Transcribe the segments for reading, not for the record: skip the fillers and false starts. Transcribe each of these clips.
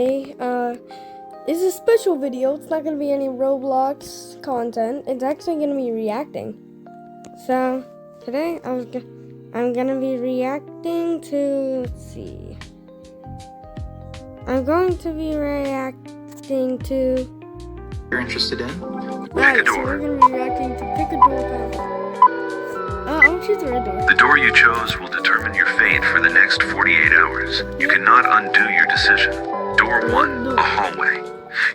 It's a special video. It's not gonna be any Roblox content. It's actually gonna be reacting. So today I'm gonna be reacting to. Let's see. I'm going to be reacting to. You're interested in? Alright, so we're gonna be reacting to Pick a Door. I'll choose the red door. The door you chose will determine your fate for the next 48 hours. You cannot undo your decision. Door 1, a hallway.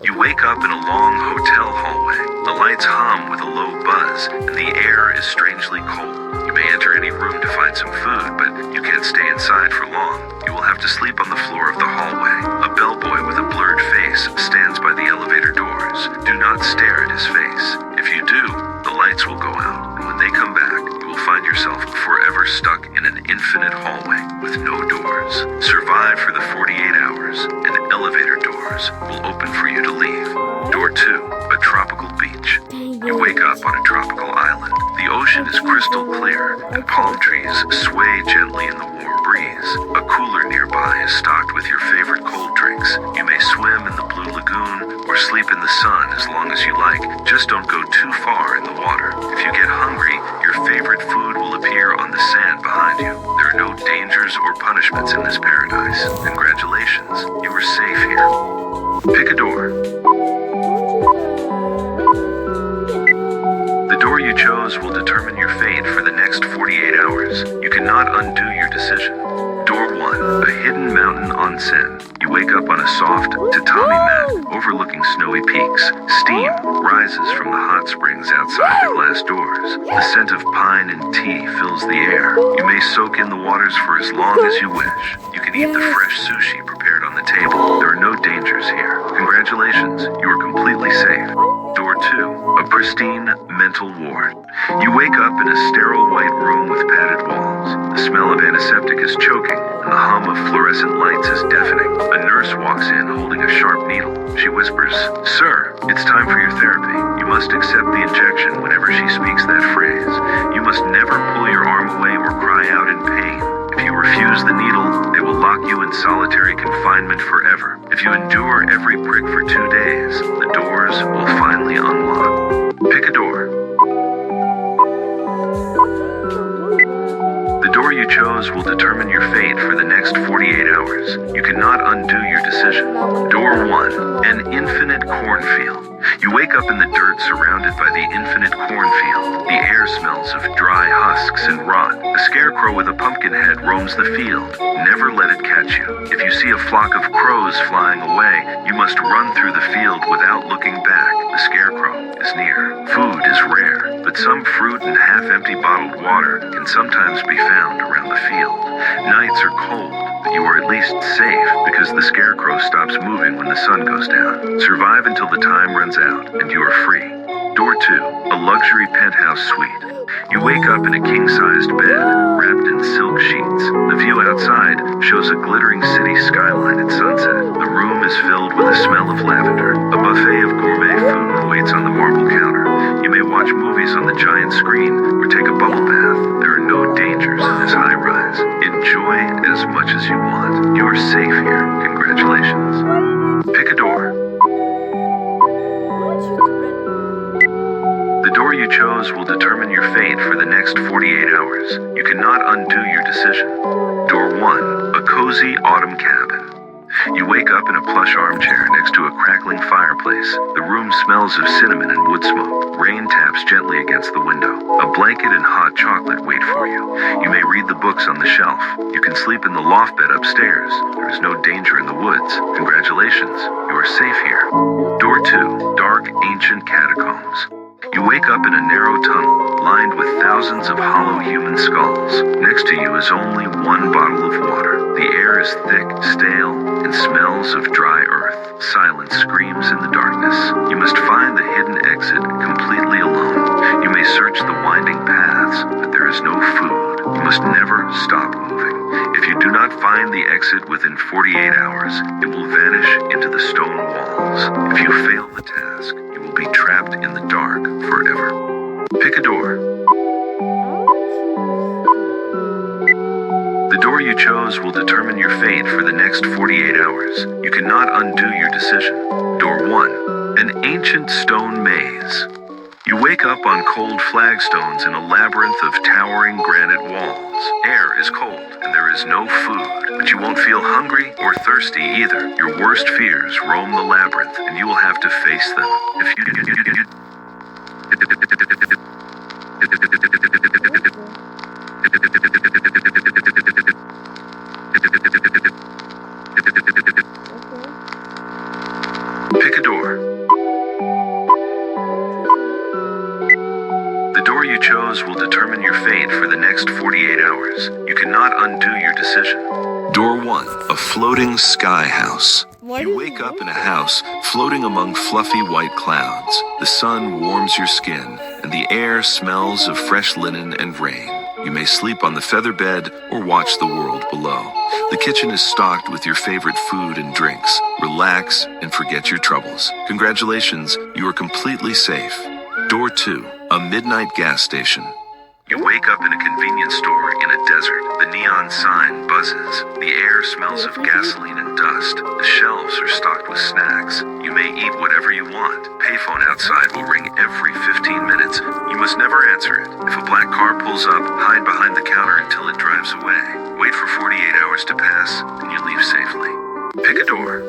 You wake up in a long hotel hallway. The lights hum with a low buzz, and the air is strangely cold. You may enter any room to find some food, but you can't stay inside for long. You will have to sleep on the floor of the hallway. A bellboy with a blurred face stands by the elevator doors. Do not stare at his face. If you do, the lights will go out, and when they come back, you will find yourself forever stuck in an infinite hallway with no doors. Survive for the 48 hours, and elevator doors will open for you to leave. Door 2, a tropical beach. You wake up on a tropical island. The ocean is crystal clear, and palm trees sway gently in the warm breeze. A cooler nearby is stocked with your favorite cold drinks. You may swim in the blue lagoon or sleep in the sun as long as you like. Just don't go too far in the water. If you get hungry, your favorite food will appear on the sand behind you. There are no dangers or punishments in this paradise. Congratulations, you are safe here. Pick a door. The door you chose will determine your fate for the next 48 hours. You cannot undo your decision. Door 1, a hidden mountain onsen. You wake up on a soft tatami mat overlooking snowy peaks. Steam rises from the hot springs outside the glass doors. The scent of pine and tea fills the air. You may soak in the waters for as long as you wish. You can eat the fresh sushi prepared on the table. There are no dangers here. Congratulations, you are completely safe. Door 2, a pristine mental ward. You wake up in a sterile white room with padded walls. The smell of antiseptic is choking, and the hum of fluorescent lights is deafening. A nurse walks in holding a sharp needle. She whispers, "Sir, it's time for your therapy. You must accept the injection whenever she speaks that phrase. You must never pull your arm away or cry out in pain. If you refuse the needle, they will lock you in solitary confinement forever. If you endure every prick for 2 days, the doors will finally unlock. Pick a door." The door you chose will determine your fate for the next 48 hours. You cannot undo your decision. Door 1, an infinite cornfield. You wake up in the dirt surrounded by the infinite cornfield. The air smells of dry husks and rot. A scarecrow with a pumpkin head roams the field. Never let it catch you. If you see a flock of crows flying away, you must run through the field without looking back. The scarecrow is near. Food is rare, but some fruit and half-empty bottled water can sometimes be found around the field. Nights are cold, but you are at least safe because the scarecrow stops moving when the sun goes down. Survive until the time runs out and you are free. Door 2, a luxury penthouse suite. You wake up in a king-sized bed, wrapped in silk sheets. The view outside shows a glittering city skyline at sunset. The room is filled with a smell of lavender. A buffet of gourmet food waits on the marble counter. You may watch movies on the giant screen or take a bubble bath. There are no dangers in this high-rise. Enjoy as much as you want. You are safe here. Congratulations. Pick a door. The door you chose will determine your fate for the next 48 hours. You cannot undo your decision. Door 1, a cozy autumn cabin. You wake up in a plush armchair next to a crackling fireplace. The room smells of cinnamon and wood smoke. Rain taps gently against the window. A blanket and hot chocolate wait for you. You may read the books on the shelf. You can sleep in the loft bed upstairs. There is no danger in the woods. Congratulations, you are safe here. Door 2, dark ancient catacombs. You wake up in a narrow tunnel, lined with thousands of hollow human skulls. Next to you is only one bottle of water. The air is thick, stale, and smells of dry earth. Silence screams in the darkness. You must find the hidden exit completely alone. You may search the winding paths, but there is no food. You must never stop moving. If you do not find the exit within 48 hours, it will vanish into the stone walls. If you fail the task, you will be trapped in the dark forever. Pick a door. The door door you chose will determine your fate for the next 48 hours. You cannot undo your decision. Door 1. An ancient stone maze. You wake up on cold flagstones in a labyrinth of towering granite walls. Air is cold and there is no food, but you won't feel hungry or thirsty either. Your worst fears roam the labyrinth and you will have to face them. If you pick a door. The door you chose will determine your fate for the next 48 hours. You cannot undo your decision. Door 1. A floating sky house. You wake up in a house floating among fluffy white clouds. The sun warms your skin, and the air smells of fresh linen and rain. You may sleep on the feather bed or watch the world below. The kitchen is stocked with your favorite food and drinks. Relax and forget your troubles. Congratulations, you are completely safe. Door 2. A midnight gas station. You wake up in a convenience store in a desert. The neon sign buzzes. The air smells of gasoline and dust. The shelves are stocked with snacks. You may eat whatever you want. Payphone outside will ring every 15 minutes. You must never answer it. If a black car pulls up, hide behind the counter until it drives away. Wait for 48 hours to pass, and you leave safely. Pick a door.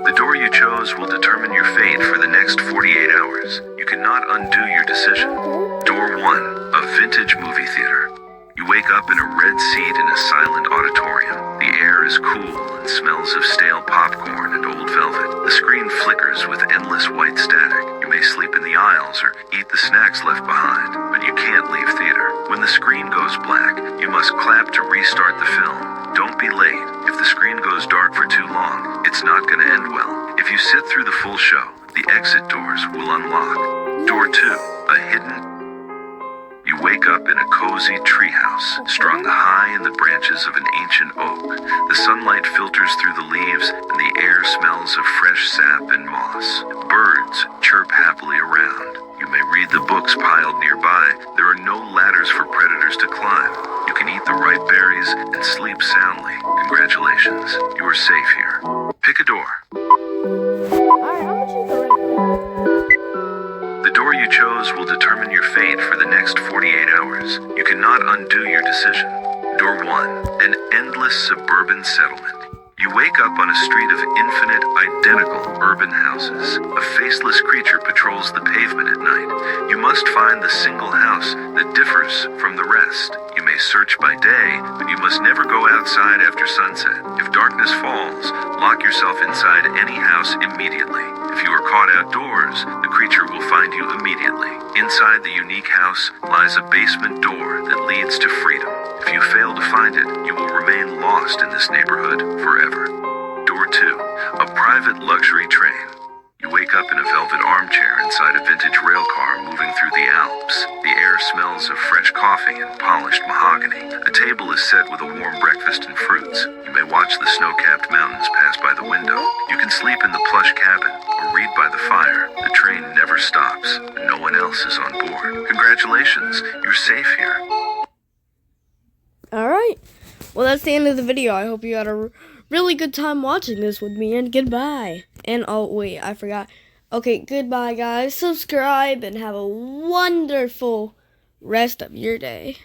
The door you chose will determine your fate for the next 48 hours. You cannot undo your decision. Door 1. A vintage movie theater. You wake up in a red seat in a silent auditorium. The air is cool and smells of stale popcorn and old velvet. The screen flickers with endless white static. You may sleep in the aisles or eat the snacks left behind, but you can't leave theater. When the screen goes black, you must clap to restart the film. Don't be late. If the screen goes dark for too long, it's not going to end well. If you sit through the full show, the exit doors will unlock. Door 2. A hidden. You wake up in a cozy treehouse, strung high in the branches of an ancient oak. The sunlight filters through the leaves, and the air smells of fresh sap and moss. Birds chirp happily around. You may read the books piled nearby. There are no ladders for predators to climb. You can eat the ripe berries and sleep soundly. Congratulations, you are safe here. Pick a door. The door you chose will determine your fate for the next 48 hours. You cannot undo your decision. Door 1. An endless suburban settlement. You wake up on a street of infinite, identical urban houses. A faceless creature patrols the pavement at night. You must find the single house that differs from the rest. You may search by day, but you must never go outside after sunset. If darkness falls, lock yourself inside any house immediately. If you are caught outdoors, the creature will find you immediately. Inside the unique house lies a basement door that leads to freedom. If you fail to find it, you will remain lost in this neighborhood forever. Door 2. A private luxury train. You wake up in a velvet armchair inside a vintage rail car moving through the Alps. The air smells of fresh coffee and polished mahogany. A table is set with a warm breakfast and fruits. You may watch the snow-capped mountains pass by the window. You can sleep in the plush cabin or read by the fire. The train never stops, and no one else is on board. Congratulations, you're safe here. Alright. Well, that's the end of the video. I hope you had a really good time watching this with me, and goodbye. And oh, wait, I forgot. Okay, goodbye, guys. Subscribe, and have a wonderful rest of your day.